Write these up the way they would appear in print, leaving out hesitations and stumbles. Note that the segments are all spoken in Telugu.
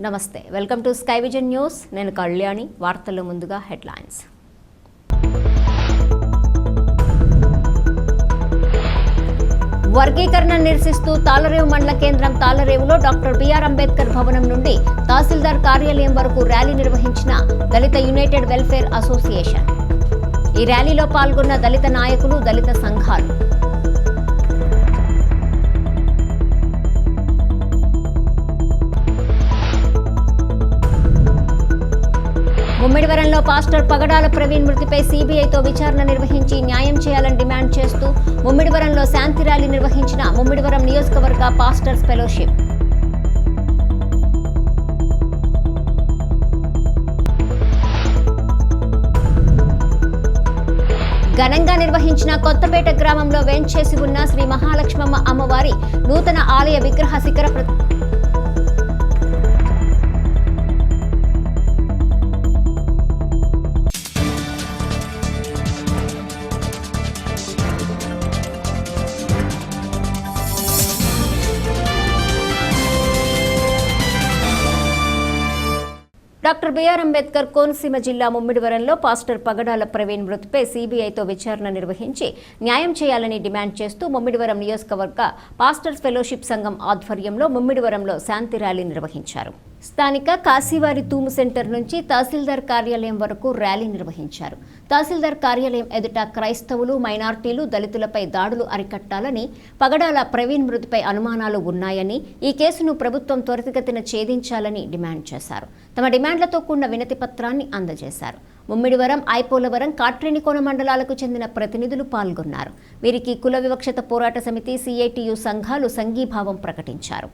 నమస్తే, welcome to sky vision news. నేను కళ్యాణి. వార్తల్లో ముందుగా హెడ్లైన్స్. వర్గీకరణ నిరసిస్తూ తాళరేవు మండల కేంద్రం తాళరేవులో డాక్టర్ బిఆర్ అంబేద్కర్ భవనం నుండి తహసీల్దార్ కార్యాలయం వరకు ర్యాలీ నిర్వహించిన దళిత యునైటెడ్ వెల్ఫేర్ అసోసియేషన్. ఈ ర్యాలీలో పాల్గొన్న దళిత నాయకులు, దళిత సంఘాలు. ముమ్మిడివరంలో పాస్టర్ పగడాల ప్రవీణ్ మృతిపై సీబీఐతో విచారణ నిర్వహించి న్యాయం చేయాలని డిమాండ్ చేస్తూ ముమ్మిడివరంలో శాంతి ర్యాలీ నిర్వహించిన ముమ్మిడివరం నియోజకవర్గ పాస్టర్స్ ఫెలోషిప్. ఘనంగా నిర్వహించిన కొత్తపేట గ్రామంలో వేంచేసి ఉన్న శ్రీ మహాలక్ష్మమ్మ అమ్మవారి నూతన ఆలయ విగ్రహ శిఖర డాక్టర్ బిఆర్ అంబేద్కర్ కోనసీమ జిల్లా ముమ్మిడివరంలో పాస్టర్ పగడాల ప్రవీణ్ మృతిపై సీబీఐతో విచారణ నిర్వహించి న్యాయం చేయాలని డిమాండ్ చేస్తూ ముమ్మిడివరం నియోజకవర్గ పాస్టర్స్ ఫెలోషిప్ సంఘం ఆధ్వర్యంలో ముమ్మిడివరంలో శాంతి ర్యాలీ నిర్వహించారు. స్థానిక కాశీవారి తూము సెంటర్ నుంచి తహసీల్దార్ కార్యాలయం వరకు ర్యాలీ నిర్వహించారు. తహసీల్దార్ కార్యాలయం ఎదుట క్రైస్తవులు, మైనార్టీలు, దళితులపై దాడులు అరికట్టాలని, పగడాల ప్రవీణ్ మృతిపై అనుమానాలు ఉన్నాయని, ఈ కేసును ప్రభుత్వం త్వరితగతిన ఛేదించాలని డిమాండ్ చేశారు. తమ డిమాండ్లతో కూడిన వినతి పత్రాన్ని అందజేశారు. ముమ్మిడివరం, ఐపోలవరం, కాట్రేనికోన మండలాలకు చెందిన ప్రతినిధులు పాల్గొన్నారు. వీరికి కుల వివక్షత పోరాట సమితి, సిఐటియు సంఘాలు సంఘీభావం ప్రకటించారు.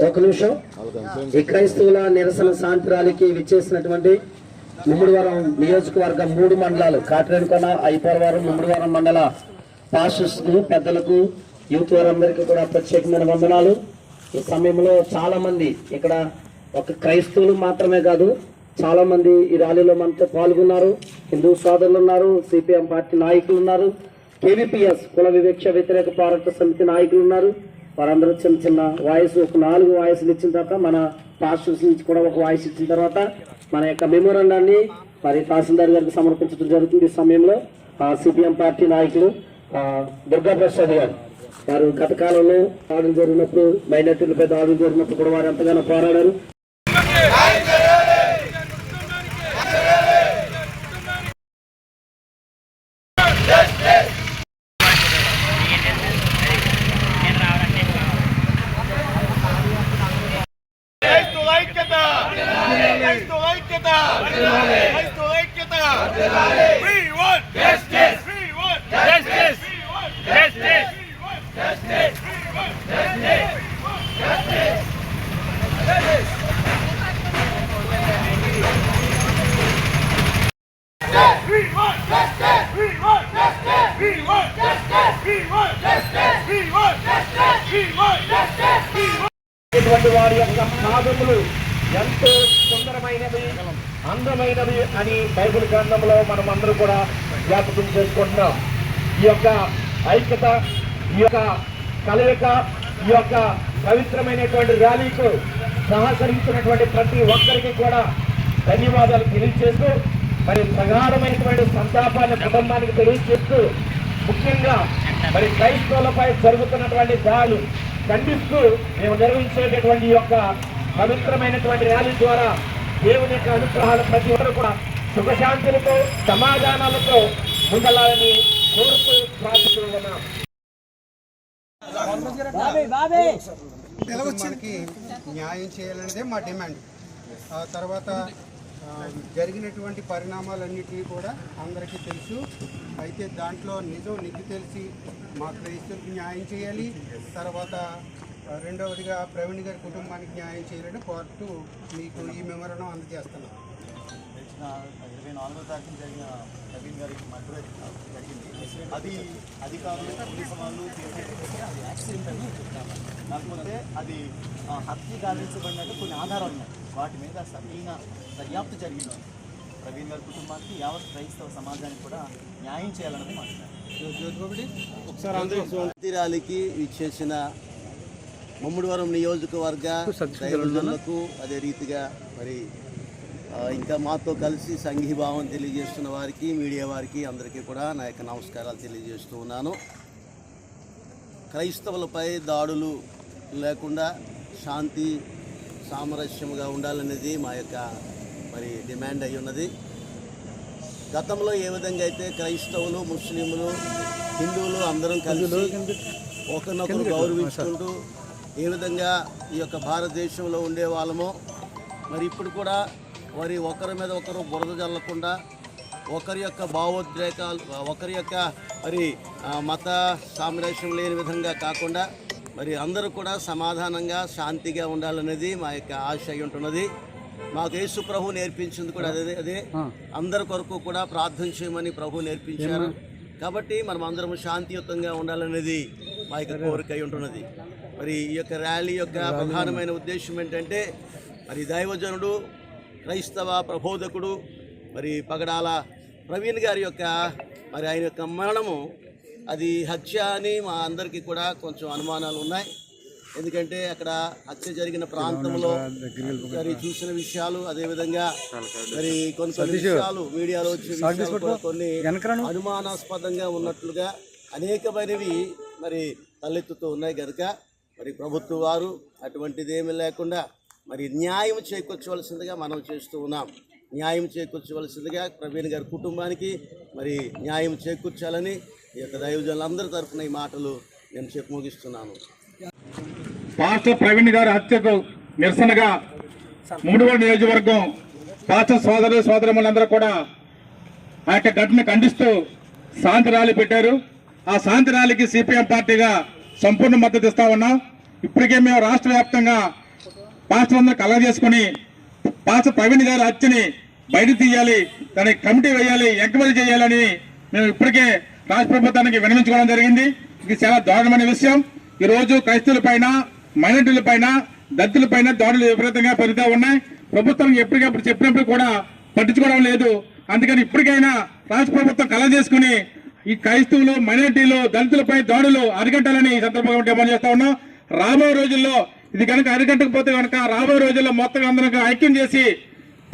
ఒక నిమిషం. ఈ క్రైస్తవుల నిరసన శాంతి ర్యాలీకి విచ్చేసినటువంటి ముమ్మిడివరం నియోజకవర్గం 3 మండలాలు కాట్రేనికోన, ఐపోలవరం, ముమ్మిడివరం మండల పాస్టర్స్ కు, పెద్దలకు, యూత్ వారందరికీ కూడా ప్రత్యేకమైన వందనాలు. ఈ సమయంలో చాలా మంది ఇక్కడ ఒక క్రైస్తవులు మాత్రమే కాదు, చాలా మంది ఈ ర్యాలీలో మనతో పాల్గొన్నారు. హిందూ సోదరులు ఉన్నారు, సిపిఎం పార్టీ నాయకులు ఉన్నారు, కేవీపీఎస్ కుల వివక్ష వ్యతిరేక పోరాట సమితి నాయకులు ఉన్నారు. వారందరూ చిన్న చిన్న వాయిస్, ఒక 4 వాయిస్లు ఇచ్చిన తర్వాత, మన పాస్టర్స్ నుంచి కూడా ఒక వాయిస్ ఇచ్చిన తర్వాత మన యొక్క మెమోరాండాన్ని మరి తహసీల్దార్ గారికి సమర్పించడం జరుగుతుంది. ఈ సమయంలో సిపిఎం పార్టీ నాయకులు దుర్గా ప్రసాద్ గారు, వారు గత కాలంలో దాడులు జరిగినప్పుడు, మైనార్టీలపై దాడులు జరిగినప్పుడు కూడా వారు ఎంతగానో పోరాడారు. ఇటువంటి వారి యొక్క పాదములు ఎంతో సుందరమైనవి, అందమైనవి అని బైబిల్ గ్రంథంలో మనం అందరూ కూడా జ్ఞాపకం చేసుకుంటున్నాం. ఈ యొక్క ఐక్యత, ఈ యొక్క కలయిక, ఈ యొక్క పవిత్రమైనటువంటి ర్యాలీకు సహకరించినటువంటి ప్రతి ఒక్కరికి కూడా ధన్యవాదాలు తెలియజేస్తూ, మరి ప్రగాఢమైనటువంటి సంతాపాన్ని కుటుంబానికి తెలియజేస్తూ, ముఖ్యంగా మరి క్రైస్తవులపై జరుగుతున్నటువంటి దాడులు ఖండిస్తూ మేము నిర్వహించేటటువంటి ఈ యొక్క పవిత్రమైనటువంటి ర్యాలీ ద్వారా దేవుని యొక్క అనుగ్రహాలు ప్రతి ఒక్కరు కూడా సుఖశాంతులతో, సమాధానాలతో ముందలాలని కోరుతూ ప్రార్థిస్తున్నాం. మనకి న్యాయం చేయాలనేదే మా డిమాండ్. ఆ తర్వాత జరిగినటువంటి పరిణామాలన్నింటినీ కూడా అందరికీ తెలుసు. అయితే దాంట్లో నిజం తెలిసి మా క్రైస్తవులకు న్యాయం చేయాలి. తర్వాత రెండవదిగా ప్రవీణ్ గారి కుటుంబానికి న్యాయం చేయాలని కోర్టు మీకు ఈ మెమోరాండం అందజేస్తున్నాం. 24వ తారీఖున జరిగిన ప్రవీణ్ గారికి మర్డర్ జరిగింది. అది అధికారులు, పోలీసు వాళ్ళు అది యాక్సిడెంట్ అని చెప్తాను. కాకపోతే అది హత్య గావించబడినట్టు కొన్ని ఆధారాలు ఉన్నాయి. వాటి మీద సరైన దర్యాప్తు జరిగిన ప్రవీణ్ గారి కుటుంబానికి యావత్ క్రైస్తవ సమాజానికి కూడా న్యాయం చేయాలన్నది శాంతి ర్యాలీకి ఇచ్చేసిన ముమ్మడివరం నియోజకవర్గ దైవజనులకు అదే రీతిగా మరి ఇంకా మాతో కలిసి సంఘీభావం తెలియజేస్తున్న వారికి మీడియా వారికి అందరికీ కూడా నా యొక్క నమస్కారాలు తెలియజేస్తూ ఉన్నాను. క్రైస్తవులపై దాడులు లేకుండా శాంతి సామరస్యముగా ఉండాలనేది మా యొక్క మరి డిమాండ్ అయి ఉన్నది. గతంలో ఏ విధంగా అయితే క్రైస్తవులు ముస్లింలు హిందువులు అందరం కలిసి ఒకరినొకరు గౌరవించుకుంటూ ఏ విధంగా ఈ యొక్క భారతదేశంలో ఉండే వాళ్ళమో మరి ఇప్పుడు కూడా మరి ఒకరి మీద ఒకరు బురద జల్లకుండా ఒకరి యొక్క భావోద్రేకాలు ఒకరి యొక్క మరి మత సామరస్యం లేని విధంగా కాకుండా మరి అందరూ కూడా సమాధానంగా శాంతిగా ఉండాలనేది మా యొక్క ఆశ అయి ఉంటున్నది. మాకు యేసు ప్రభు నేర్పించింది కూడా అదే అందరి కొరకు కూడా ప్రార్థన చేయమని ప్రభు నేర్పించారు. కాబట్టి మనం అందరం శాంతియుతంగా ఉండాలనేది మా యొక్క కోరిక అయి ఉంటున్నది. మరి ఈ యొక్క ర్యాలీ యొక్క ప్రధానమైన ఉద్దేశం ఏంటంటే మరి దైవజనుడు క్రైస్తవ ప్రబోధకుడు మరి పగడాల ప్రవీణ్ గారి యొక్క మరి ఆయన యొక్క మరణము అది హత్య అని మా అందరికీ కూడా కొంచెం అనుమానాలు ఉన్నాయి. ఎందుకంటే అక్కడ హత్య జరిగిన ప్రాంతంలో మరి చూసిన విషయాలు అదేవిధంగా మరి కొన్ని విషయాలు మీడియాలో వచ్చిన విషయాలు కూడా కొన్ని అనుమానాస్పదంగా ఉన్నట్లుగా అనేకమైనవి మరి తలెత్తుతూ ఉన్నాయి కనుక మరి ప్రభుత్వ వారు అటువంటిది ఏమీ లేకుండా మరి న్యాయం చేకూర్చవలసిందిగా మనం చేస్తూ ఉన్నాం. న్యాయం చేకూర్చవలసిందిగా ప్రవీణ్ గారి కుటుంబానికి మరి న్యాయం చేకూర్చాలని ఈ యొక్క దైవజనులందరి తరఫున ఈ మాటలు నేను చెప్పి ముగిస్తున్నాను. పాస్టర్ ప్రవీణ్ గారి హత్యకు నిరసనగా ముమ్మడివరం నియోజకవర్గం పాస్టర్ సోదరులందరూ కూడా ఆ యొక్క ఘటన ఖండిస్తూ శాంతి ర్యాలీ పెట్టారు. ఆ శాంతి ర్యాలీకి సిపిఎం పార్టీగా సంపూర్ణ మద్దతు ఇస్తా ఉన్నాం. ఇప్పటికే మేము రాష్ట్ర వ్యాప్తంగా పాస్టర్ అందరూ కలగ చేసుకుని పాస్టర్ ప్రవీణ్ గారి హత్యని బయట తీయాలి, దానికి కమిటీ వేయాలి, ఎంక్వైరీ చేయాలని మేము ఇప్పటికే రాష్ట్ర ప్రభుత్వానికి విన్నవించుకోవడం జరిగింది. ఇది చాలా దారుణమైన విషయం. ఈ రోజు క్రైస్తవుల పైన మైనారిటీల పైన దళితుల పైన దాడులు విపరీతంగా పెరుగుతూ ఉన్నాయి. ప్రభుత్వం ఎప్పటికప్పుడు చెప్పినప్పుడు కూడా పట్టించుకోవడం లేదు. అందుకని ఇప్పటికైనా రాష్ట్ర ప్రభుత్వం కలగ చేసుకుని ఈ క్రైస్తవులు మైనారిటీలు దళితులపై దాడులు అరికట్టాలని ఈ సందర్భంగా డిమాండ్ చేస్తా ఉన్నాం. రాబోయే రోజుల్లో ఇది కనుక అరికట్టకపోతే కనుక రాబోయే రోజుల్లో మొత్తం అందరం ఐక్యం చేసి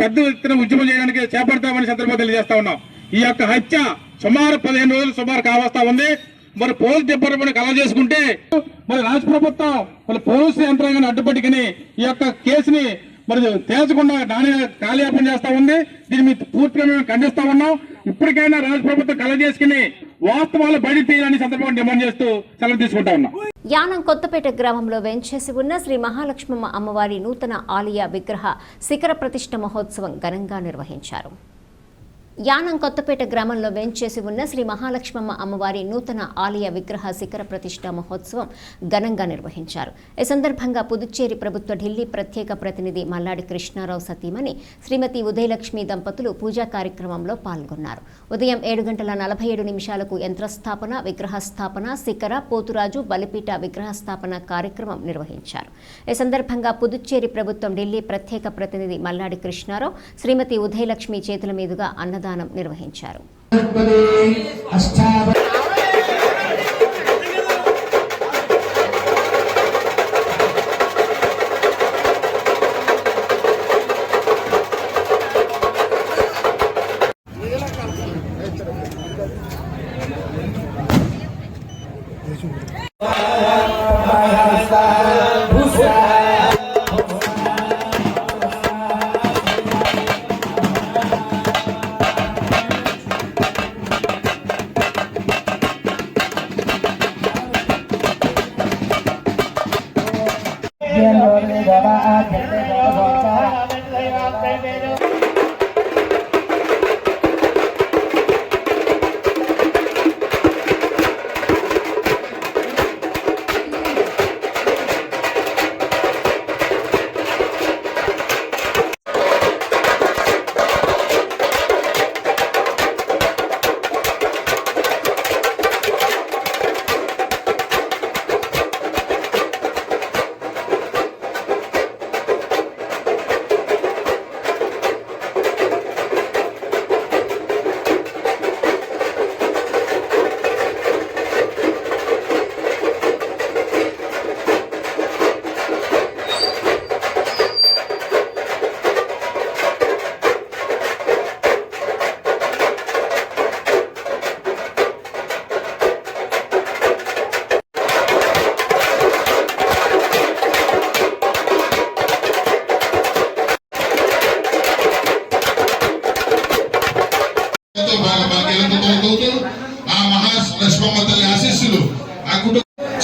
పెద్ద ఎత్తున ఉద్యమం చేయడానికి చేపడతామని సందర్భంగా తెలియజేస్తా ఉన్నాం. ఈ యొక్క హత్య సుమారు 15 రోజులు సుమారు కావస్తా ఉంది. మరి పోలీస్ డిపార్ట్మెంట్ కలవ చేసుకుంటే మరి రాష్ట్ర ప్రభుత్వం మరి పోలీసు యంత్రాంగాన్ని అడ్డుపట్టుకుని ఈ యొక్క కేసుని మరి తేల్చకుండా కాలయాపన చేస్తా ఉంది. దీన్ని మీ పూర్తిగా మేము ఖండిస్తా ఉన్నాం. ఇప్పటికైనా రాష్ట్ర ప్రభుత్వం కలవ చేసుకుని వాస్తవాలు బయట తీయాలని సందర్భంగా డిమాండ్ చేస్తూ సెలవు తీసుకుంటా ఉన్నాం. యానం కొత్తపేట గ్రామంలో వేంచేసి ఉన్న శ్రీ మహాలక్ష్మమ్మ అమ్మవారి నూతన ఆలయ విగ్రహ శిఖర ప్రతిష్ఠ మహోత్సవం ఘనంగా నిర్వహించారు. యానం కొత్తపేట గ్రామంలో వేంచేసి ఉన్న శ్రీ మహాలక్ష్మమ్మ అమ్మవారి నూతన ఆలయ విగ్రహ శిఖర ప్రతిష్ఠ మహోత్సవం ఘనంగా నిర్వహించారు. ఈ సందర్భంగా పుదుచ్చేరి ప్రభుత్వ ఢిల్లీ ప్రత్యేక ప్రతినిధి మల్లాడి కృష్ణారావు సతీమణి శ్రీమతి ఉదయలక్ష్మి దంపతులు పూజా కార్యక్రమంలో పాల్గొన్నారు. ఉదయం 7:47 యంత్రస్థాపన, విగ్రహ స్థాపన, శిఖర, పోతురాజు, బలిపీఠ విగ్రహ స్థాపన కార్యక్రమం నిర్వహించారు. ఈ సందర్భంగా పుదుచ్చేరి ప్రభుత్వం ఢిల్లీ ప్రత్యేక ప్రతినిధి మల్లాడి కృష్ణారావు శ్రీమతి ఉదయలక్ష్మి చేతుల మీదుగా అన్నదానం నిర్వహించారు.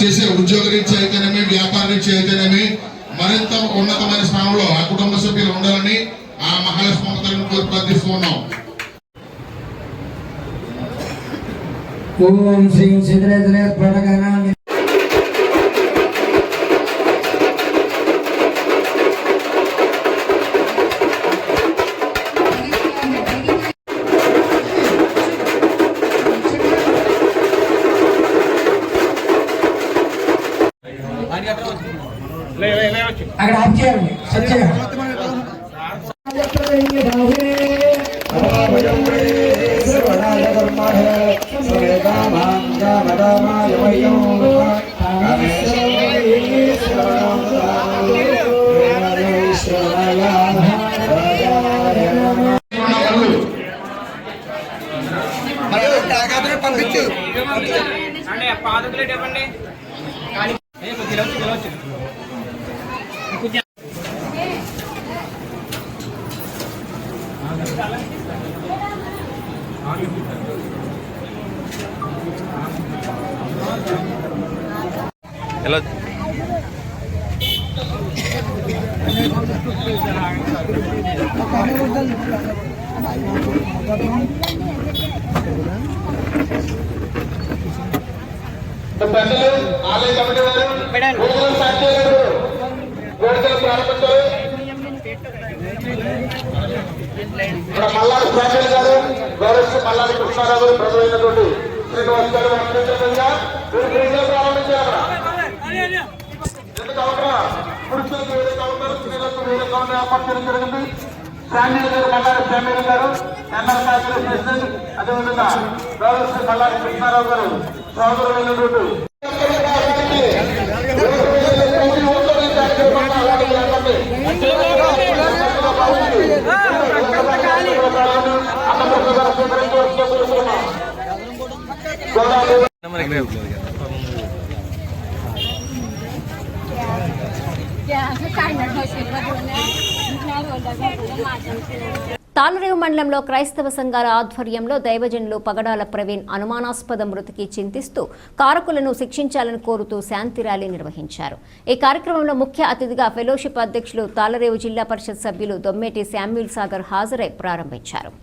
చేసే ఉద్యోగ రీత్యా అయితేనేమి, వ్యాపార రీత్యా అయితేనేమి మరింత ఉన్నతమైన స్థానంలో ఆ కుటుంబ సభ్యులు ఉండాలని ఆ మహిళా స్పందనను కోరి ప్రార్థిస్తూ ఉన్నాం. ఓం శ్రీ సిద్ధేశ్వర ప్రణగణ అక్కడ ఆఫ్ చేయండి సత్యగా పంపించు ఎలా పెద్దలు ఆలయ కమిటీ వారు వేడుకలు ప్రారంభించారు. మల్లారి స్వామి గారు, గౌరవ మల్లారి కృష్ణారావు గారు, ప్రజలైనటువంటి శ్రీనివాస్ గారు ప్రారంభించారు. ఎందుకు అవసరం పురుషులకు వేదిక ఉంటారు, స్త్రీలకు వేదిక ఏర్పాటు చేయడం జరిగింది. శామ్యుల్ గారు, మల్లారి శామ్యుల్ గారు, ఎన్ఆర్ కాంగ్రెస్ ప్రెసిడెంట్, అదేవిధంగా గౌరవ శ్రీ మల్లారి కృష్ణారావు గారు సోదరులైనటువంటి తాళరేవు మండలంలో క్రైస్తవ సంఘాల ఆధ్వర్యంలో దైవజనులు పగడాల ప్రవీణ్ అనుమానాస్పద మృతికి చింతిస్తూ కారకులను శిక్షించాలని కోరుతూ శాంతి ర్యాలీ నిర్వహించారు. ఈ కార్యక్రమంలో ముఖ్య అతిథిగా ఫెలోషిప్ అధ్యక్షులు తాళరేవు జిల్లా పరిషత్ సభ్యులు దొమ్మేటి శామ్యూల్ సాగర్ హాజరై ప్రారంభించారు.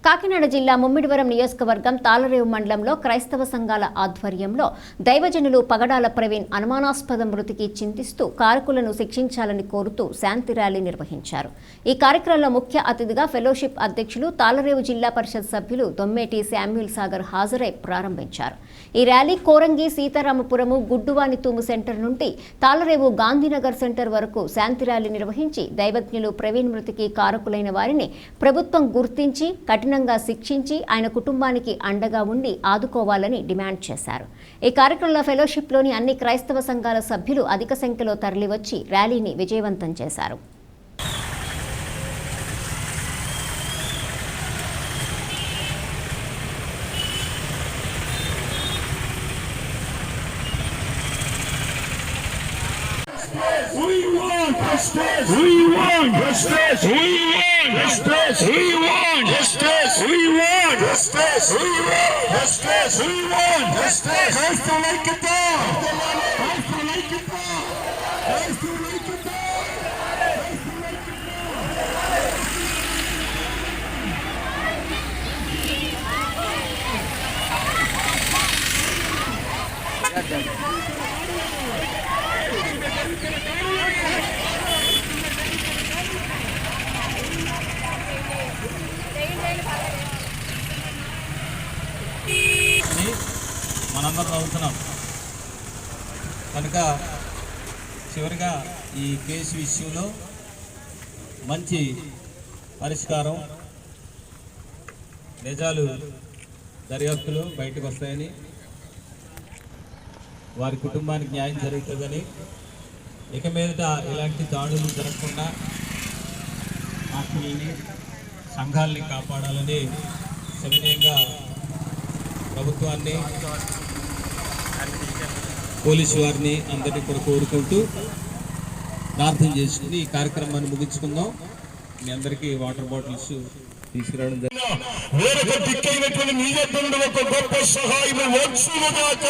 కాకినాడ జిల్లా ముమ్మిడివరం నియోజకవర్గం తాళరేవు మండలంలో క్రైస్తవ సంఘాల ఆధ్వర్యంలో దైవజనులు పగడాల ప్రవీణ్ అనుమానాస్పద మృతికి చింతిస్తూ కారకులను శిక్షించాలని కోరుతూ శాంతి ర్యాలీ నిర్వహించారు. ఈ కార్యక్రమంలో ముఖ్య అతిథిగా ఫెలోషిప్ అధ్యక్షులు తాళరేవు జిల్లా పరిషత్ సభ్యులు దొమ్మేటి శామ్యూల్ సాగర్ హాజరై ప్రారంభించారు. ఈ ర్యాలీ కోరంగి, సీతారామపురము, గుడ్డువాని తూము సెంటర్ నుండి తాళరేవు గాంధీనగర్ సెంటర్ వరకు శాంతి ర్యాలీ నిర్వహించి దైవజ్ఞులు ప్రవీణ్ మృతికి కారకులైన వారిని ప్రభుత్వం గుర్తించి కఠినంగా శిక్షించి ఆయన కుటుంబానికి అండగా ఉండి ఆదుకోవాలని డిమాండ్ చేశారు. ఈ కార్యక్రమంలో ఫెలోషిప్లోని అన్ని క్రైస్తవ సంఘాల సభ్యులు అధిక సంఖ్యలో తరలివచ్చి ర్యాలీని విజయవంతం చేశారు. We want justice. We want justice. We want justice. We want justice. We want justice. We want justice. We want justice. Christ like it down. Christ like it down. Christ like it down. మనందరం చదువుతున్నాం కనుక చివరిగా ఈ కేసు విషయంలో మంచి పరిష్కారం, నిజాలు దర్యాప్తులు బయటకు వస్తాయని, వారి కుటుంబానికి న్యాయం జరుగుతుందని, ఇక మీదట ఇలాంటి దాడులు జరగకుండా ఆత్మీయుల్ని, సంఘాలని కాపాడాలని సవినయంగా ప్రభుత్వాన్ని, పోలీసు వారిని అందరినీ కూడా కోరుకుంటూ ప్రార్థన చేసుకుని ఈ కార్యక్రమాన్ని ముగించుకుందాం. మీ అందరికీ వాటర్ బాటిల్స్ తీసుకురావడం జరిగింది. వేరొక దిక్కైనటువంటి నీ యొద్ద నుండి ఒక గొప్ప సహాయము వచ్చునుగాక.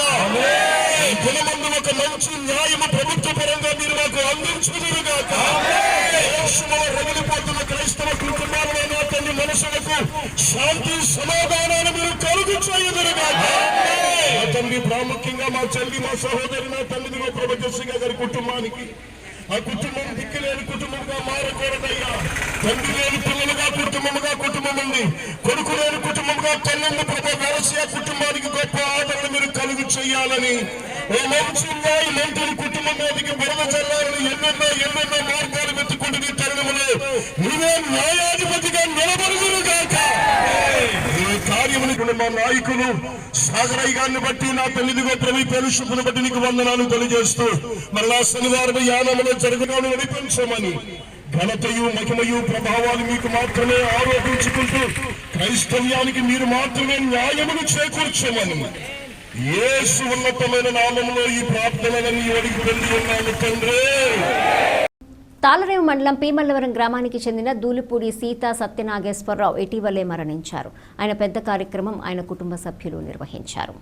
ఈ దినమందు ఒక మంచి న్యాయము ప్రభుత్వ పరంగా మీరు మాకు అందించుదురుగాక. దేశంలో రగిలిపోతున్న క్రైస్తవ కుటుంబాలలో నా తల్లి మనసులకు శాంతి సమాధానాలు మీరు కలుగు చేయుదురుగాక. మా తండ్రి ప్రాముఖ్యంగా మా చెల్లి మా సహోదరి నా తల్లిదిగో ప్రభజస్సిగా గారి కుటుంబానికి ఆ కుటుంబం దిక్కులేని కుటుంబంగా మారకూడదయ్యా. తండ్రి లేని పిల్లలుగా కుటుంబం ఉంది, కొడుకు లేని కుటుంబంగా కన్నుంది ప్రభు. వ్యవసాయ కుటుంబానికి గొప్ప ఆదరణ మీరు కలుగు చేయాలని, ఓ మంచి న్యాయమంత్రి కుటుంబం మీదకి వరద చల్లాలని ఎన్నెన్నో మార్గాలు వెతుకుంటున్న తరుణంలో నువ్వే న్యాయాధిపతిగా నిలబడుదురుగాక. ఈ కార్యముని మా నాయకులు సాగరయ్య గారిని బట్టి నా తల్లిదిగో ప్రభు పేరుషుని బట్టి నీకు వందనాలు తెలియజేస్తూ మరలా శనివారం యానంలో జరగడాన్ని నడిపించమని, ఘనతయు మహిమయు ప్రభావాలు మీకు మాత్రమే ఆరోపించుకుంటూ క్రైస్తవ్యానికి మీరు మాత్రమే న్యాయమును చేకూర్చమని యేసు ఉన్నతమైన నామములో ఈ ప్రార్థనలన్నీ అడిగి పొంది ఉన్నాము తండ్రి. తాళరేవు మండలం పీమల్లవరం గ్రామానికి చెందిన దూలిపూడి సీతా సత్యనాగేశ్వరరావు ఇటీవలే మరణించారు. ఆయన పెద్ద కార్యక్రమం ఆయన కుటుంబ సభ్యులు నిర్వహించారు.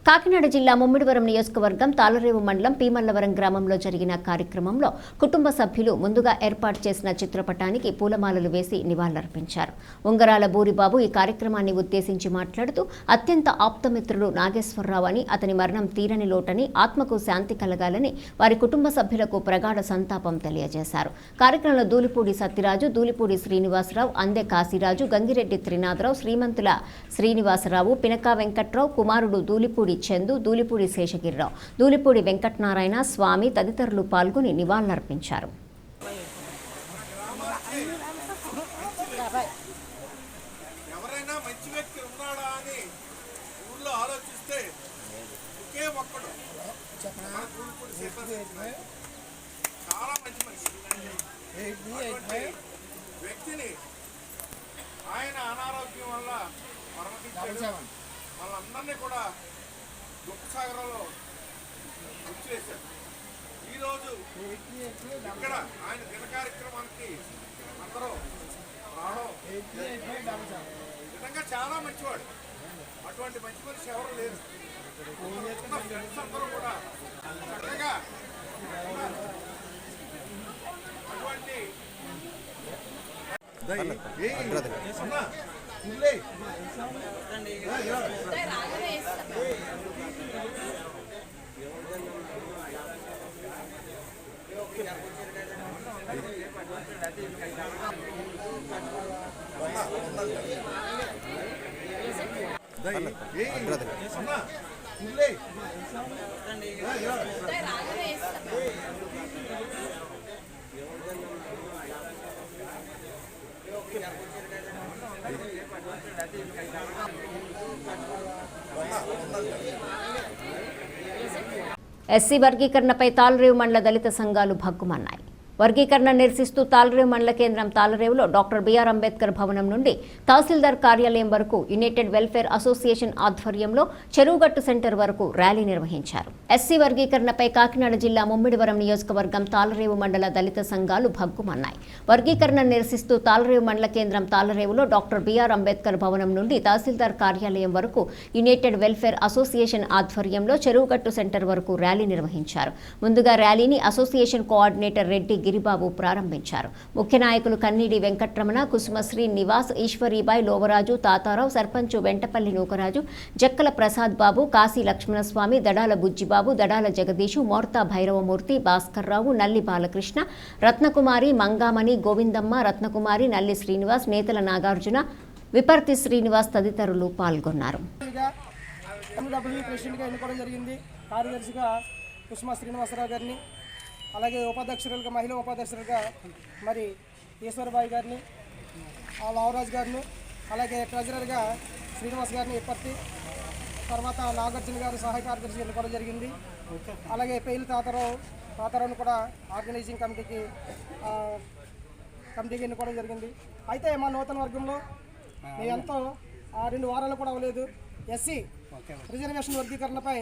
కాకినాడ జిల్లా ముమ్మిడివరం నియోజకవర్గం తాళరేవు మండలం పీమల్లవరం గ్రామంలో జరిగిన కార్యక్రమంలో కుటుంబ సభ్యులు ముందుగా ఏర్పాటు చేసిన చిత్రపటానికి పూలమాలలు వేసి నివాళులర్పించారు. ఉంగరాల బూరిబాబు ఈ కార్యక్రమాన్ని ఉద్దేశించి మాట్లాడుతూ అత్యంత ఆప్తమిత్రుడు నాగేశ్వరరావు అని, అతని మరణం తీరని లోటని, ఆత్మకు శాంతి కలగాలని వారి కుటుంబ సభ్యులకు ప్రగాఢ సంతాపం తెలియజేశారు. కార్యక్రమంలో దూలిపూడి సత్యరాజు, దూలిపూడి శ్రీనివాసరావు, అందె కాశీరాజు, గంగిరెడ్డి త్రినాథరావు, శ్రీమంతుల శ్రీనివాసరావు, పినకా వెంకట్రావు, కుమారుడు దూలిపూడి చందు, దూలిపూడి శేషగిరిరావు, దూలిపూడి వెంకటనారాయణ స్వామి తదితరులు పాల్గొని నివాళులర్పించారు. ఎవరైనా మంచి వ్యక్తి ఉన్నాడా అని ఊళ్ళో ఆలోచిస్తే ఒకే ఒక్కడు చాలా మంచి మనిషి. వ్యక్తిని ఆయన అనారోగ్యం వల్ల మరణించాడు. వాళ్ళందరినీ కూడా దుఃఖసాగరంలో వచ్చేసారు. ఈరోజు ఇక్కడ ఆయన దిన కార్యక్రమానికి అందరూ రావడం నిజంగా చాలా మంచివాడు. అటువంటి మంచి మనిషి ఎవరు లేరు. ఫ్రెండ్స్ అందరూ కూడా చక్కగా అటువంటి ఎస్సీ వర్గీకరణపై తాళరేవు మండల దళిత సంఘాలు భగ్గుమన్నాయి. వర్గీకరణ నిరసిస్తూ తాళరేవు మండల కేంద్రం తాళరేవులో డాక్టర్ బిఆర్ అంబేద్కర్ భవనం నుండి తహసీల్దార్ కార్యాలయం వరకు యునైటెడ్ వెల్ఫేర్ అసోసియేషన్ ఆధ్వర్యంలో చెరువుగట్టు సెంటర్ వరకు ర్యాలీ నిర్వహించారు. ఎస్సీ వర్గీకరణపై కాకినాడ జిల్లా ముమ్మిడివరం నియోజకవర్గం తాళరేవు మండల దళిత సంఘాలు భగ్గుమన్నాయి. వర్గీకరణ నిరసిస్తూ తాళరేవు మండల కేంద్రం తాళరేవులో డాక్టర్ బిఆర్ అంబేద్కర్ భవనం నుండి తహసీల్దార్ కార్యాలయం వరకు యునైటెడ్ వెల్ఫేర్ అసోసియేషన్ ఆధ్వర్యంలో చెరువుగట్టు సెంటర్ వరకు ర్యాలీ నిర్వహించారు. ముందుగా ర్యాలీని అసోసియేషన్ కోఆర్డినేటర్ రెడ్డి గిరిబాబు ప్రారంభించారు. ముఖ్య నాయకులు కన్నీడి వెంకట్రమణ, కుసుమశ్రీ నివాస్, ఈశ్వరీబాయి, లోవరాజు, తాతారావు, సర్పంచ్ వెంటపల్లి నూకరాజు, జక్కల ప్రసాద్ బాబు, కాశీ లక్ష్మణస్వామి, దడాల బుజ్జిబాబు, దడాల జగదీషు, మోర్తా భైరవమూర్తి, భాస్కర్రావు, నల్లి బాలకృష్ణ, రత్నకుమారి, మంగామణి, గోవిందమ్మ, రత్నకుమారి, నల్లి శ్రీనివాస్, నేతల నాగార్జున, విపర్తి శ్రీనివాస్ తదితరులు పాల్గొన్నారు. కార్యదర్శిగా కుసుమ శ్రీనివాసరావు గారిని, అలాగే ఉపాధ్యక్షులుగా మహిళా ఉపాధ్యక్షులుగా మరి ఈశ్వరబాయి గారిని, లావరాజు గారిని, అలాగే ట్రెజరర్గా శ్రీనివాస్ గారిని విపత్తి, తర్వాత నాగార్జున గారు సహాయ కార్యదర్శి ఎన్నుకోవడం జరిగింది. అలాగే పెయిల్ తాతారావును కూడా ఆర్గనైజింగ్ కమిటీకి ఎన్నుకోవడం జరిగింది. అయితే మా నూతన వర్గంలో మేము ఎంతో 2 వారాలు కూడా అవ్వలేదు. ఎస్సీ రిజర్వేషన్ వర్గీకరణపై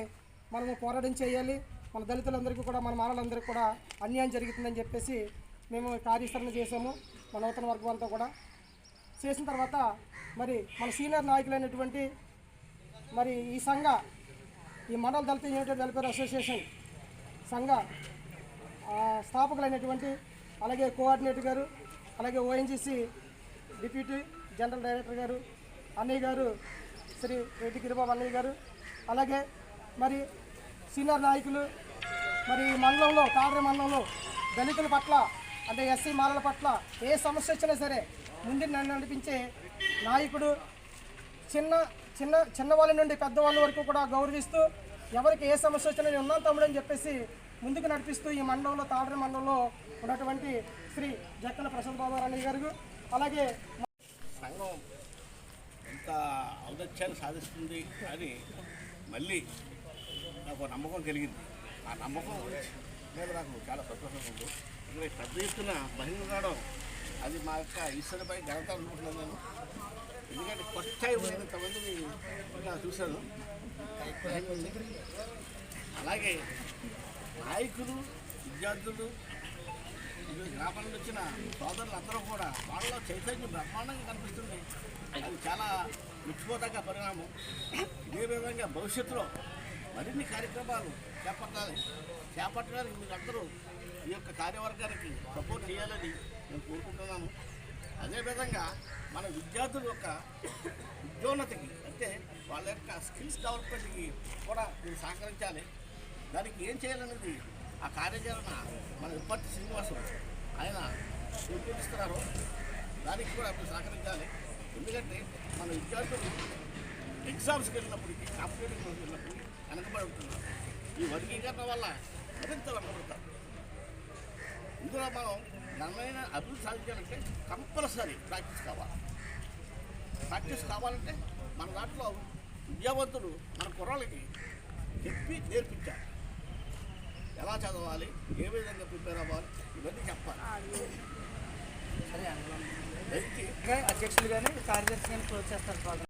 మనము పోరాటం చేయాలి. మన దళితులందరికీ కూడా, మన మానవులందరికీ కూడా అన్యాయం జరుగుతుందని చెప్పేసి మేము కార్యాచరణ చేసాము. మన నూతన వర్గం అంతా కూడా చేసిన తర్వాత మరి మన సీనియర్ నాయకులైనటువంటి మరి ఈ మండల దళిత యూనిటెడ్ వెల్ఫేర్ అసోసియేషన్ సంఘ స్థాపకులైనటువంటి అలాగే కోఆర్డినేటర్ గారు, అలాగే ఓఎన్జీసీ డిప్యూటీ జనరల్ డైరెక్టర్ గారు అన్నయ్య గారు శ్రీ రెడ్డి గిరిబాబు అన్నయ్య గారు, అలాగే మరి సీనియర్ నాయకులు మరి ఈ మండలంలో కాడరి మండలంలో దళితుల పట్ల అంటే ఎస్సీ మాలల పట్ల ఏ సమస్య వచ్చినా సరే ముందు నడిపించే నాయకుడు, చిన్నవాళ్ళ నుండి పెద్దవాళ్ళ వరకు కూడా గౌరవిస్తూ ఎవరికి ఏ సమస్య వచ్చినా నేను ఉన్నాను తమ్ముడు అని చెప్పేసి ముందుకు నడిపిస్తూ ఈ మండలంలో తాడరి మండలంలో ఉన్నటువంటి శ్రీ జక్కన ప్రసాద్ బాబు అన్నయ్య గారు, అలాగే సంఘం ఎంత ఔదత్యాన్ని సాధిస్తుంది అని మళ్ళీ నాకు నమ్మకం కలిగింది. ఆ నమ్మకం మీద నాకు చాలా సంతోషంగా ఉంది. ఇక్కడ పెద్ద ఎత్తున బహిరంగ కావడం అది మా యొక్క ఈశ్వరుపై ఘనత అనుకుంటున్నాను నేను. ఎందుకంటే ఫస్ట్ టైం నేను ఇంతమందిని ఇంకా చూశాను. అలాగే నాయకులు, విద్యార్థులు, గ్రామాల నుంచి వచ్చిన సోదరులు అందరూ కూడా వాళ్ళలో చైతన్యం బ్రహ్మాండంగా కనిపిస్తుంది. అది చాలా మెచ్చుకోదగ్గ పరిణామం. ఇదే విధంగా భవిష్యత్తులో మరిన్ని కార్యక్రమాలు చేపట్టడానికి మీరు అందరూ ఈ యొక్క కార్యవర్గానికి సపోర్ట్ చేయాలని నేను కోరుకుంటున్నాను. అదేవిధంగా మన విద్యార్థుల యొక్క ఉద్యోన్నతికి అంటే వాళ్ళ యొక్క స్కిల్స్ డెవలప్మెంట్కి కూడా మీరు సహకరించాలి. దానికి ఏం చేయాలనేది ఆ కార్యాచరణ మన విప్పటి శ్రీనివాసం ఆయన రూపొందిస్తున్నారు. దానికి కూడా మీరు సహకరించాలి. ఎందుకంటే మన విద్యార్థులు ఎగ్జామ్స్కి వెళ్ళినప్పటికీ, కాంపిటేటివ్ వెళ్ళినప్పటికీ వెనకబడి ఉంటున్నారు. ఈ వర్గీకరణ వల్ల మరింత వెనకబడతారు. ఇందులో మనం ఘనమైన అభివృద్ధి సాధించాలంటే కంపల్సరీ ప్రాక్టీస్ కావాలంటే మన దాంట్లో విద్యావంతులు మన కుర్రాళ్ళకి చెప్పి నేర్పించాలి. ఎలా చదవాలి, ఏ విధంగా ప్రిపేర్ అవ్వాలి, ఇవన్నీ చెప్పాలి. అధ్యక్షులు కానీ కార్యదర్శి కానీ క్లోజ్ చేస్తారు.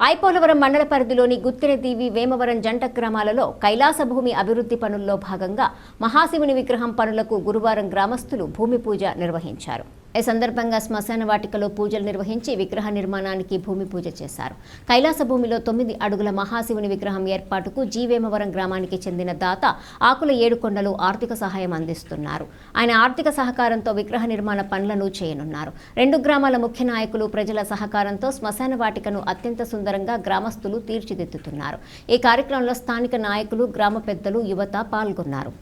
ఐపోలవరం మండల పరిధిలోని గుత్తిరదీవి, వేమవరం జంట గ్రామాలలో కైలాస భూమి అభివృద్ధి పనుల్లో భాగంగా మహాశివుని విగ్రహం పనులకు గురువారం గ్రామస్తులు భూమి పూజ నిర్వహించారు. ఈ సందర్భంగా శ్మశాన వాటికలో పూజలు నిర్వహించి విగ్రహ నిర్మాణానికి భూమి పూజ చేశారు. కైలాస భూమిలో 9 అడుగుల మహాశివుని విగ్రహం ఏర్పాటుకు వేమవరం గ్రామానికి చెందిన దాత ఆకుల ఏడుకొండలు ఆర్థిక సహాయం అందిస్తున్నారు. ఆయన ఆర్థిక సహకారంతో విగ్రహ నిర్మాణ పనులను చేయనున్నారు. 2 గ్రామాల ముఖ్య నాయకులు ప్రజల సహకారంతో శ్మశాన వాటికను అత్యంత సుందరంగా గ్రామస్తులు తీర్చిదిద్దుతున్నారు. ఈ కార్యక్రమంలో స్థానిక నాయకులు, గ్రామ పెద్దలు, యువత పాల్గొన్నారు.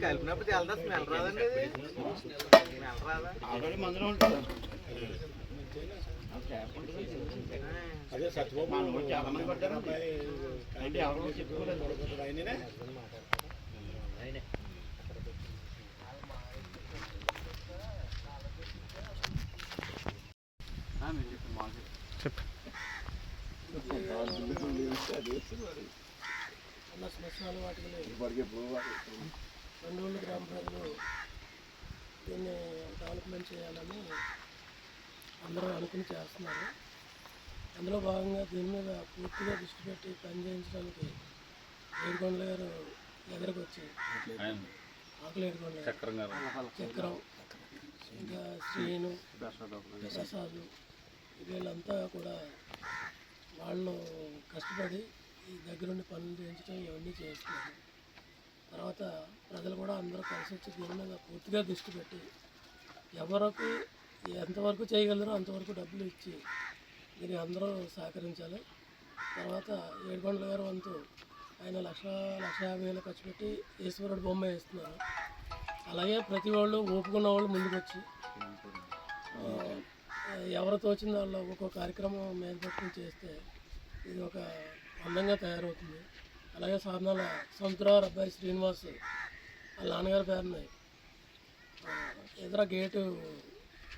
కలిపినప్పుడు వెళ్దా స్మెల్ రాదండి, స్మెల్ రాదా? ఆల్రెడీ మందులో ఉంటుంది. అదే సత్యబాబు చాలా మంది పడ్డారు అంటే ఎవరు చెప్పుకోలేదు. శ్మశాన వాటికలు 2 గ్రామ ప్రజలు దీన్ని డెవలప్మెంట్ చేయాలని అందరూ అనుకుని చేస్తున్నారు. అందులో భాగంగా దీని మీద పూర్తిగా దృష్టి పెట్టి పనిచేయించడానికి ఏడుకొండల గారు ఎదురుకు వచ్చి ఆకులు ఏడుకొండ చక్రం ఇంకా శ్రీను ప్రసాద్ వీళ్ళంతా కూడా వాళ్ళు కష్టపడి ఈ దగ్గరుండి పనులు చేయించడం ఇవన్నీ చేస్తున్నారు. తర్వాత ప్రజలు కూడా అందరూ కలిసి వచ్చి దీని మీద పూర్తిగా దృష్టి పెట్టి ఎవరికి ఎంతవరకు చేయగలరో అంతవరకు డబ్బులు ఇచ్చి దీనికి అందరూ సహకరించాలి. తర్వాత ఏడుకొండల గారు వంతు ఆయన 1,50,000 ఖర్చు పెట్టి ఈశ్వరుడు బొమ్మ వేస్తున్నారు. అలాగే ప్రతి వాళ్ళు ఓపుకున్న వాళ్ళు ముందుకు వచ్చి ఎవరు తోచిన వాళ్ళు ఒక్కొక్క కార్యక్రమం మీద పెట్టుకుని చేస్తే ఇది ఒక అందంగా తయారవుతుంది. అలాగే సాధనాల సొంతరావు అబ్బాయి శ్రీనివాస్ వాళ్ళ నాన్నగారి పేరుని ఎదుర గేటు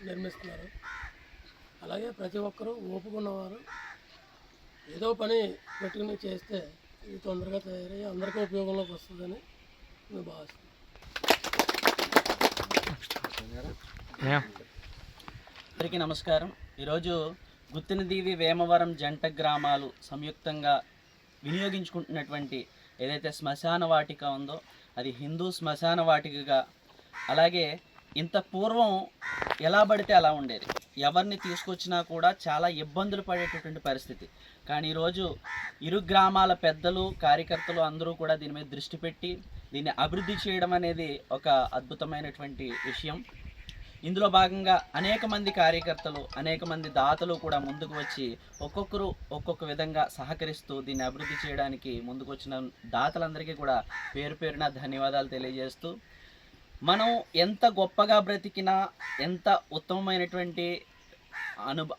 నిర్మిస్తున్నారు. అలాగే ప్రతి ఒక్కరూ ఓపుకున్నవారు ఏదో పని పెట్టుకుని చేస్తే ఇది తొందరగా తయారయ్యి అందరికీ ఉపయోగంలోకి వస్తుందని మేము భావిస్తున్నాం. అందరికీ నమస్కారం. ఈరోజు గుత్తినదీవి వేమవరం జంట గ్రామాలు సంయుక్తంగా వినియోగించుకుంటున్నటువంటి ఏదైతే శ్మశాన వాటిక ఉందో అది హిందూ శ్మశాన వాటికగా, అలాగే ఇంత పూర్వం ఎలా పడితే అలా ఉండేది, ఎవరిని తీసుకొచ్చినా కూడా చాలా ఇబ్బందులు పడేటటువంటి పరిస్థితి. కానీ ఈరోజు ఇరు గ్రామాల పెద్దలు కార్యకర్తలు అందరూ కూడా దీని మీద దృష్టి పెట్టి దీన్ని అభివృద్ధి చేయడం అనేది ఒక అద్భుతమైనటువంటి విషయం. ఇందులో భాగంగా అనేక మంది కార్యకర్తలు అనేక మంది దాతలు కూడా ముందుకు వచ్చి ఒక్కొక్కరు ఒక్కొక్క విధంగా సహకరిస్తూ దీన్ని అభివృద్ధి చేయడానికి ముందుకు వచ్చిన దాతలందరికీ కూడా పేరు పేరున ధన్యవాదాలు తెలియజేస్తూ, మనం ఎంత గొప్పగా బ్రతికినా ఎంత ఉత్తమమైనటువంటి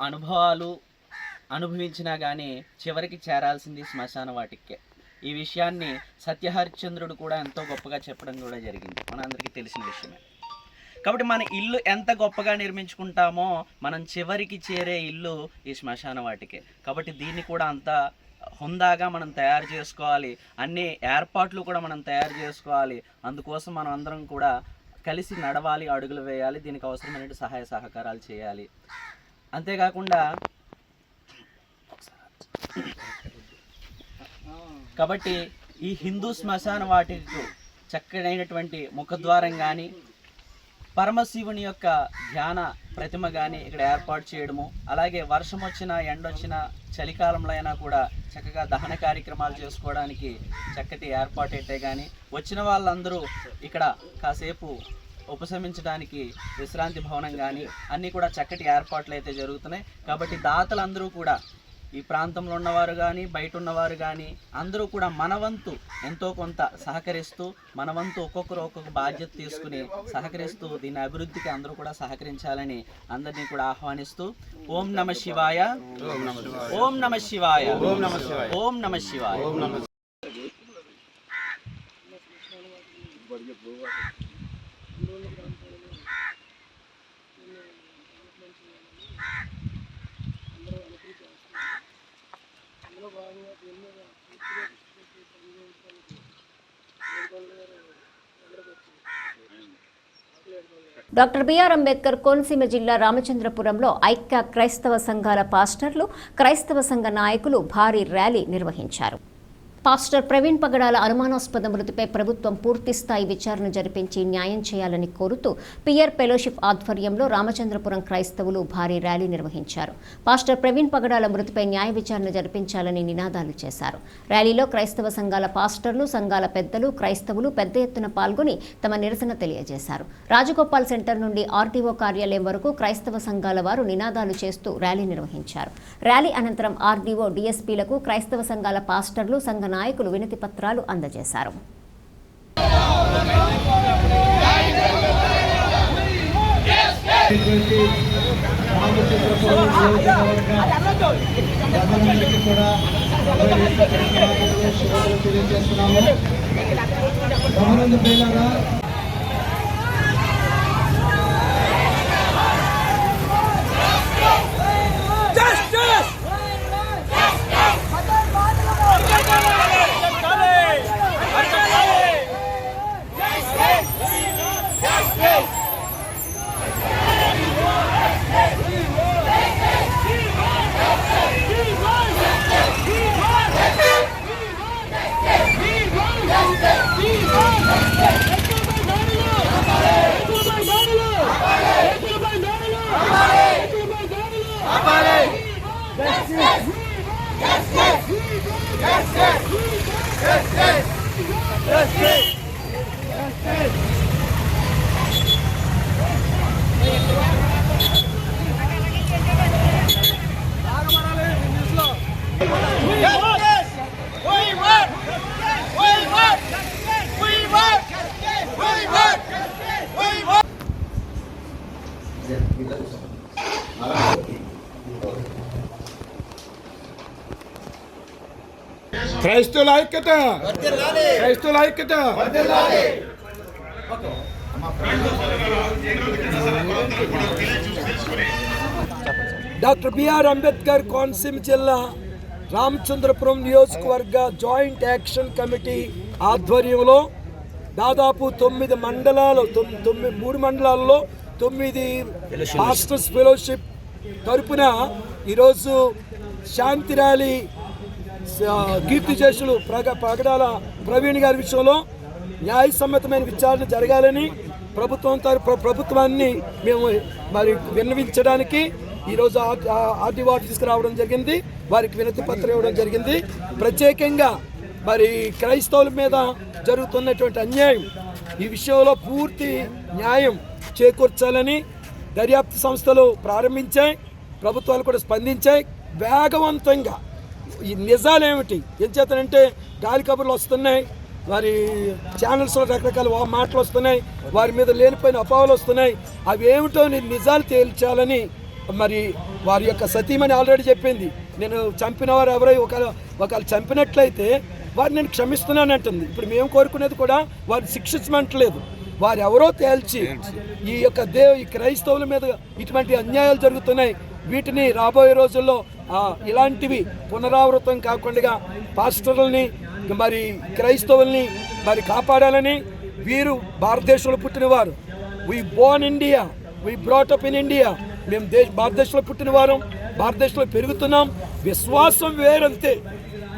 అనుభవాలు అనుభవించినా కానీ చివరికి చేరాల్సింది శ్మశాన వాటికే. ఈ విషయాన్ని సత్యహరిశ్చంద్రుడు కూడా ఎంతో గొప్పగా చెప్పడం కూడా జరిగింది, మనందరికీ తెలిసిన విషయమే. కాబట్టి మన ఇల్లు ఎంత గొప్పగా నిర్మించుకుంటామో మనం చివరికి చేరే ఇల్లు ఈ శ్మశాన వాటికే. కాబట్టి దీన్ని కూడా అంత హుందాగా మనం తయారు చేసుకోవాలి, అన్ని ఏర్పాట్లు కూడా మనం తయారు చేసుకోవాలి. అందుకోసం మనం అందరం కూడా కలిసి నడవాలి, అడుగులు వేయాలి, దీనికి అవసరమైన సహాయ సహకారాలు చేయాలి. అంతేకాకుండా కాబట్టి ఈ హిందూ శ్మశాన వాటికకు చక్కనైనటువంటి ముఖద్వారం కానీ పరమశివుని యొక్క ధ్యాన ప్రతిమ కానీ ఇక్కడ ఏర్పాటు చేయడము, అలాగే వర్షం వచ్చినా ఎండొచ్చినా చలికాలంలో అయినా కూడా చక్కగా దహన కార్యక్రమాలు చేసుకోవడానికి చక్కటి ఏర్పాటు అయితే కానీ వచ్చిన వాళ్ళందరూ ఇక్కడ కాసేపు ఉపశమించడానికి విశ్రాంతి భవనం కానీ అన్నీ కూడా చక్కటి ఏర్పాట్లు అయితే జరుగుతున్నాయి. కాబట్టి దాతలందరూ కూడా ఈ ప్రాంతంలో ఉన్నవారు కానీ బయట ఉన్నవారు కానీ అందరూ కూడా మనవంతు ఎంతో కొంత సహకరిస్తూ మనవంతు ఒక్కొక్కరు ఒక్కొక్క బాధ్యత తీసుకుని సహకరిస్తూ దీని అభివృద్ధికి అందరూ కూడా సహకరించాలని అందరినీ కూడా ఆహ్వానిస్తూ ఓం నమ శివాయ, ఓం నమ శివాయ, ఓం నమ శివాయ. డాక్టర్ బిఆర్ అంబేద్కర్ కోనసీమ జిల్లా రామచంద్రపురంలో ఐక్య క్రైస్తవ సంఘాల పాస్టర్లు, క్రైస్తవ సంఘ నాయకులు భారీ ర్యాలీ నిర్వహించారు. పాస్టర్ ప్రవీణ్ పగడాల అనుమానాస్పద మృతిపై ప్రభుత్వం పూర్తిస్థాయి విచారణ జరిపించి న్యాయం చేయాలని కోరుతూ పియర్ ఫెలోషిప్ ఆధ్వర్యంలో రామచంద్రపురం క్రైస్తవులు భారీ ర్యాలీ నిర్వహించారు. పాస్టర్ ప్రవీణ్ పగడాల మృతిపై న్యాయ విచారణ జరిపించాలని నినాదాలు చేశారు. ర్యాలీలో క్రైస్తవ సంఘాల పాస్టర్లు, సంఘాల పెద్దలు, క్రైస్తవులు పెద్ద ఎత్తున పాల్గొని తమ నిరసన తెలియజేశారు. రాజగోపాల్ సెంటర్ నుండి ఆర్టీఓ కార్యాలయం వరకు క్రైస్తవ సంఘాల వారు నినాదాలు చేస్తూ ర్యాలీ నిర్వహించారు. ర్యాలీ అనంతరం ఆర్డీఓ, డీఎస్పీలకు క్రైస్తవ సంఘాల పాస్టర్లు, సంఘ నాయకులు వినతి పత్రాలు అందజేశారు. క్రైస్తవుల ఐక్యత, క్రైస్తవుల ఐక్యత. డాక్టర్ బిఆర్ అంబేద్కర్ కోనసీమ జిల్లా రామచంద్రపురం నియోజకవర్గ జాయింట్ యాక్షన్ కమిటీ ఆధ్వర్యంలో దాదాపు 9 మండలాలు 3 మండలాల్లో 9 పాస్టర్స్ ఫెలోషిప్ తరపున ఈరోజు శాంతి ర్యాలీ కీర్తిశేషులు పగడాల ప్రవీణ్ గారి విషయంలో న్యాయసమ్మతమైన విచారణ జరగాలని ప్రభుత్వాన్ని మేము మరి విన్నవించడానికి ఈరోజు ఆర్డీఓ ఆఫీస్కి రావడం జరిగింది. వారికి వినతి పత్రం ఇవ్వడం జరిగింది. ప్రత్యేకంగా మరి క్రైస్తవుల మీద జరుగుతున్నటువంటి అన్యాయం ఈ విషయంలో పూర్తి న్యాయం చేకూర్చాలని దర్యాప్తు సంస్థలు ప్రారంభించాయి. ప్రభుత్వాలు కూడా స్పందించాయి. వేగవంతంగా ఈ నిజాలేమిటి ఏం చేస్తానంటే గాలి కబుర్లు వస్తున్నాయి, వారి ఛానల్స్లో రకరకాల మాటలు వస్తున్నాయి, వారి మీద లేనిపోయిన అపోహలు వస్తున్నాయి. అవి ఏమిటో నిజాలు తేల్చాలని మరి వారి యొక్క సతీమణి ఆల్రెడీ చెప్పింది. నేను చంపిన వారు ఎవరో ఒకవేళ చంపినట్లయితే వారిని నేను క్షమిస్తున్నానంటుంది. ఇప్పుడు మేము కోరుకునేది కూడా వారిని శిక్షించమంటలేదు, వారు ఎవరో తేల్చి ఈ యొక్క ఈ క్రైస్తవుల మీద ఇటువంటి అన్యాయాలు జరుగుతున్నాయి. వీటిని రాబోయే రోజుల్లో ఇలాంటివి పునరావృతం కాకుండా పాస్టర్లని మరి క్రైస్తవుల్ని మరి కాపాడాలని. వీరు భారతదేశంలో పుట్టినవారు. We born India, we brought up in India. మేము భారతదేశంలో పుట్టినవారం, భారతదేశంలో పెరుగుతున్నాం. విశ్వాసం వేరంతే.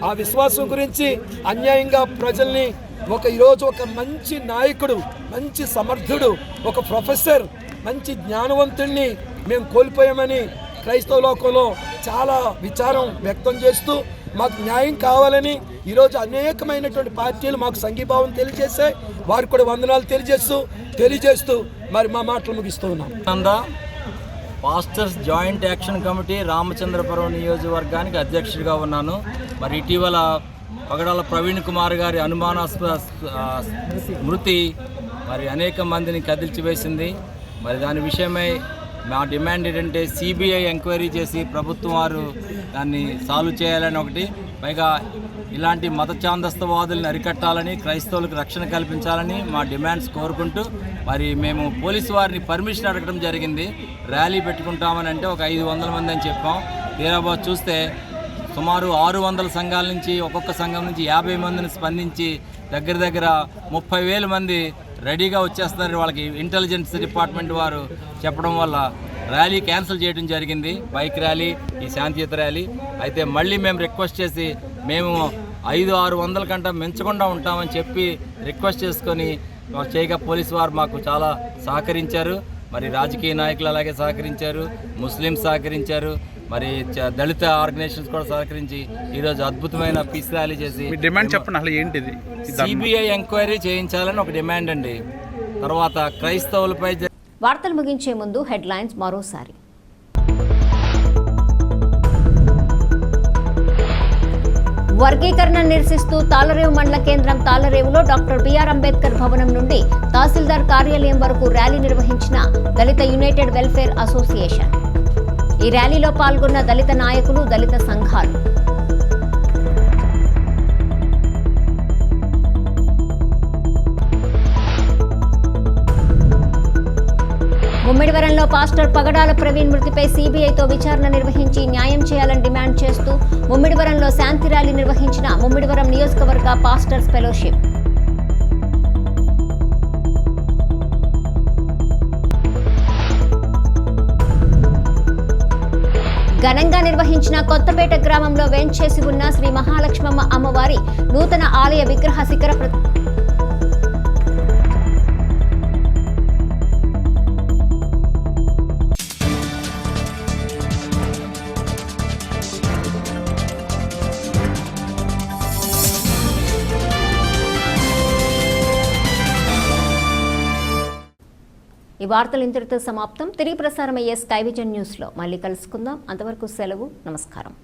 ఆ విశ్వాసం గురించి అన్యాయంగా ప్రజల్ని ఈరోజు ఒక మంచి నాయకుడు, మంచి సమర్థుడు, ఒక ప్రొఫెసర్, మంచి జ్ఞానవంతుడిని మేము కోల్పోయామని క్రైస్తవ లోకంలో చాలా విచారం వ్యక్తం చేస్తూ మాకు న్యాయం కావాలని ఈరోజు అనేకమైనటువంటి పార్టీలు మాకు సంఘీభావం తెలియజేశాయి. వారికి కూడా వందనాలు తెలియజేస్తూ మరి మా మాటలు ముగిస్తూ ఉన్నాం. Pastors joint action committee Ramachandrapuram నియోజకవర్గానికి అధ్యక్షుడిగా ఉన్నాను. మరి ఇటీవల పగడాల ప్రవీణ్ కుమార్ గారి అనుమానాస్పద మృతి మరి అనేక మందిని కదిల్చివేసింది. మరి దాని విషయమై మా డిమాండ్ ఏంటంటే సిబిఐ ఎంక్వైరీ చేసి ప్రభుత్వం వారు దాన్ని సాల్వ్ చేయాలని ఒకటి, పైగా ఇలాంటి మత ఛాందస్తవాదులను అరికట్టాలని, క్రైస్తవులకు రక్షణ కల్పించాలని మా డిమాండ్స్ కోరుకుంటూ మరి మేము పోలీసు వారిని పర్మిషన్ అడగడం జరిగింది. ర్యాలీ పెట్టుకుంటామని అంటే ఒక 500 మంది అని చెప్పాం. తీరాబాద్ చూస్తే సుమారు 600 సంఘాల నుంచి, ఒక్కొక్క సంఘం నుంచి 50 మందిని స్పందించి దగ్గర 30,000 మంది రెడీగా వచ్చేస్తున్నారు. వాళ్ళకి ఇంటెలిజెన్స్ డిపార్ట్మెంట్ వారు చెప్పడం వల్ల ర్యాలీ క్యాన్సిల్ చేయడం జరిగింది. బైక్ ర్యాలీ, ఈ శాంతియుత ర్యాలీ. అయితే మళ్ళీ మేము రిక్వెస్ట్ చేసి మేము 500-600 కంటే మించకుండా ఉంటామని చెప్పి రిక్వెస్ట్ చేసుకొని చేయగా పోలీసు వారు మాకు చాలా సహకరించారు. మరి రాజకీయ నాయకులు అలాగే సహకరించారు, ముస్లింస్ సహకరించారు, మరి దళిత ఆర్గనైజేషన్స్ కూడా సహకరించి ఈరోజు అద్భుతమైన పీస్ ర్యాలీ చేసి డిమాండ్ చెప్పండి అసలు ఏంటిది? సిబిఐ ఎంక్వైరీ చేయించాలని ఒక డిమాండ్ అండి. తర్వాత క్రైస్తవులపై వార్తలు ముగించే ముందు హెడ్లైన్స్ మరోసారి. వర్గీకరణ నిరసిస్తూ తాళరేవు మండల కేంద్రం తాళరేవులో డాక్టర్ బిఆర్ అంబేద్కర్ భవనం నుండి తహసీల్దార్ కార్యాలయం వరకు ర్యాలీ నిర్వహించిన దళిత యునైటెడ్ వెల్ఫేర్ అసోసియేషన్. ఈ ర్యాలీలో పాల్గొన్న దళిత నాయకులు, దళిత సంఘాలు. ముమ్మిడివరంలో పాస్టర్ పగడాల ప్రవీణ్ మృతిపై సిబిఐతో విచారణ నిర్వహించి న్యాయం చేయాలని డిమాండ్ చేస్తూ ముమ్మిడివరంలో శాంతి ర్యాలీ నిర్వహించిన ముమ్మిడివరం నియోజకవర్గ పాస్టర్స్ ఫెలోషిప్. ఘనంగా నిర్వహించిన కొత్తపేట గ్రామంలో వేంచేసి ఉన్న శ్రీ మహాలక్ష్మమ్మ అమ్మవారి నూతన ఆలయ విగ్రహ శిఖర ఈ వార్తలు ఇంతటితో సమాప్తం. తిరిగి ప్రసారమయ్యే స్కై విజన్ న్యూస్లో మళ్ళీ కలుసుకుందాం. అంతవరకు సెలవు. నమస్కారం.